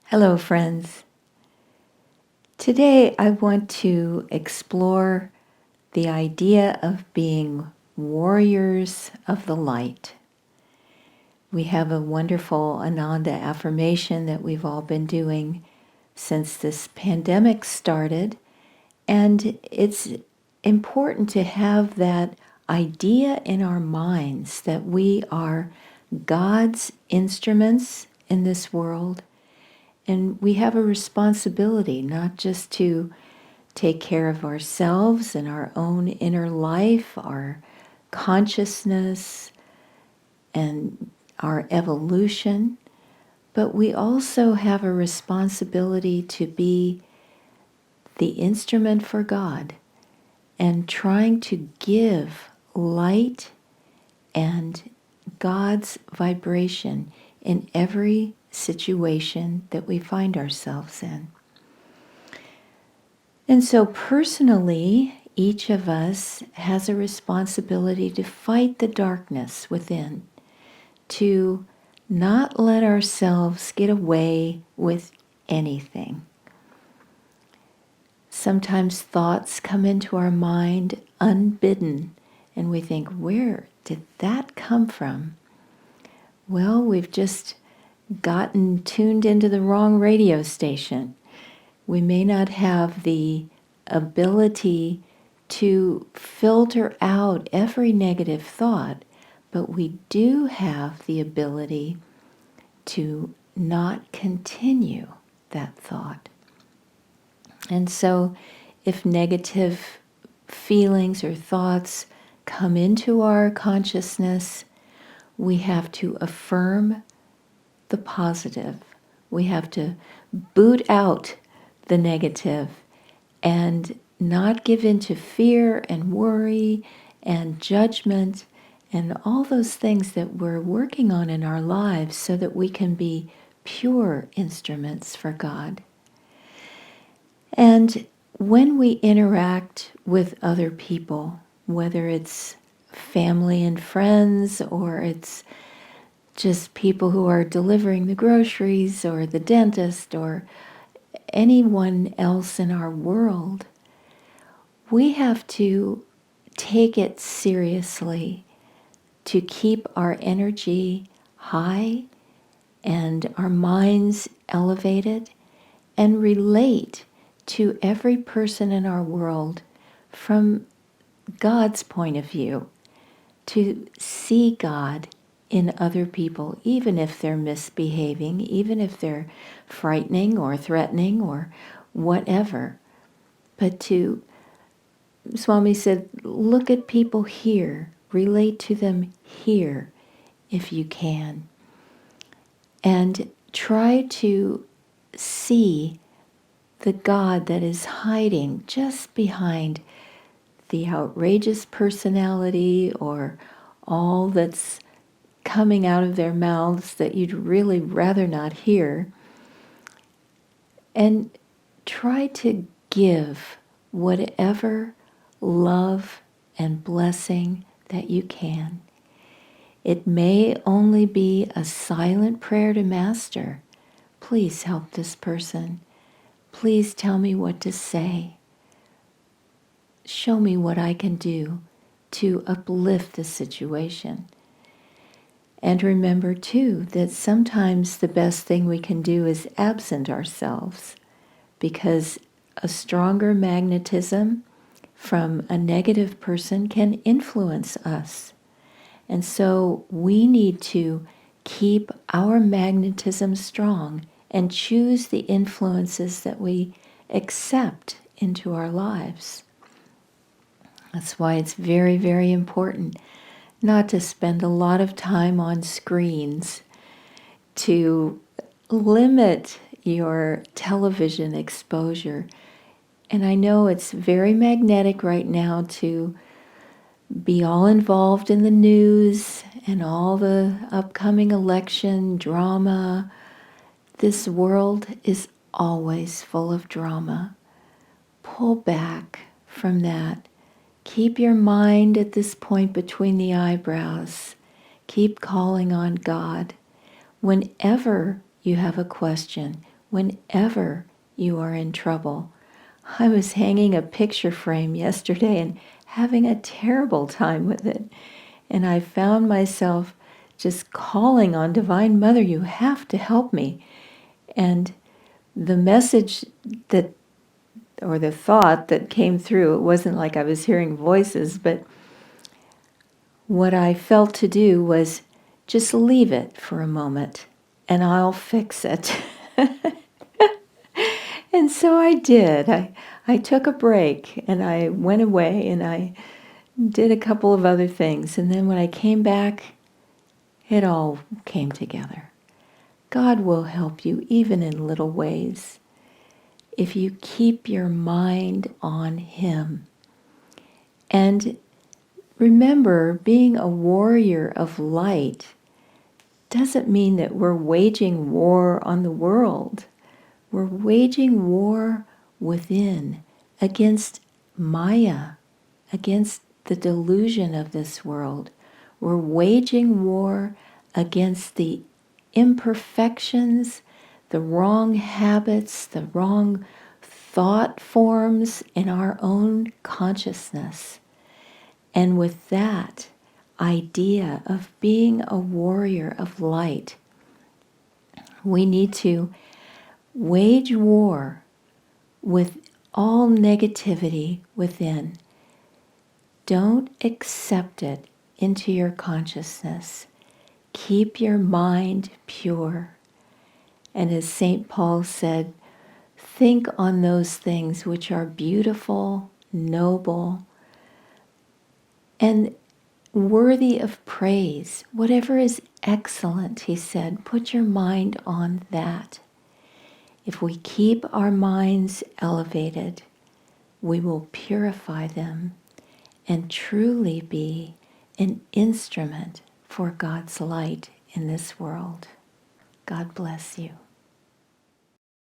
Hello, friends. Today I want to explore the idea of being warriors of the light. We have a wonderful Ananda affirmation that we've all been doing since this pandemic started, and it's important to have that idea in our minds that we are God's instruments in this world. And we have a responsibility not just to take care of ourselves and our own inner life, our consciousness, and our evolution, but we also have a responsibility to be the instrument for God and trying to give light and God's vibration in every situation that we find ourselves in. And so personally, each of us has a responsibility to fight the darkness within, to not let ourselves get away with anything. Sometimes thoughts come into our mind unbidden, and we think, where did that come from? Well, we've just gotten tuned into the wrong radio station. We may not have the ability to filter out every negative thought, but we do have the ability to not continue that thought. And so if negative feelings or thoughts come into our consciousness, we have to affirm the positive. We have to boot out the negative and not give in to fear and worry and judgment and all those things that we're working on in our lives so that we can be pure instruments for God. And when we interact with other people, whether it's family and friends or it's just people who are delivering the groceries or the dentist or anyone else in our world, we have to take it seriously to keep our energy high and our minds elevated and relate to every person in our world from God's point of view, to see God in other people, even if they're misbehaving, even if they're frightening or threatening or whatever. But Swami said, look at people here, relate to them here if you can, and try to see the God that is hiding just behind the outrageous personality or all that's coming out of their mouths that you'd really rather not hear, and try to give whatever love and blessing that you can. It may only be a silent prayer to Master. Please help this person. Please tell me what to say. Show me what I can do to uplift the situation. And remember, too, that sometimes the best thing we can do is absent ourselves, because a stronger magnetism from a negative person can influence us. And so we need to keep our magnetism strong and choose the influences that we accept into our lives. That's why it's very, very important not to spend a lot of time on screens, to limit your television exposure. And I know it's very magnetic right now to be all involved in the news and all the upcoming election drama. This world is always full of drama. Pull back from that. Keep your mind at this point between the eyebrows. Keep calling on God. Whenever you have a question, whenever you are in trouble. I was hanging a picture frame yesterday and having a terrible time with it. And I found myself just calling on Divine Mother, you have to help me. And the message that, or the thought that came through, it wasn't like I was hearing voices, but what I felt to do was just leave it for a moment and I'll fix it. And so I did. I took a break and I went away and I did a couple of other things. And then when I came back, it all came together. God will help you even in little ways if you keep your mind on Him. And remember, being a warrior of light doesn't mean that we're waging war on the world. We're waging war within against Maya, against the delusion of this world. We're waging war against the imperfections, the wrong habits, the wrong thought forms in our own consciousness. And with that idea of being a warrior of light, we need to wage war with all negativity within. Don't accept it into your consciousness. Keep your mind pure. And as St. Paul said, think on those things which are beautiful, noble, and worthy of praise. Whatever is excellent, he said, put your mind on that. If we keep our minds elevated, we will purify them and truly be an instrument for God's light in this world. God bless you.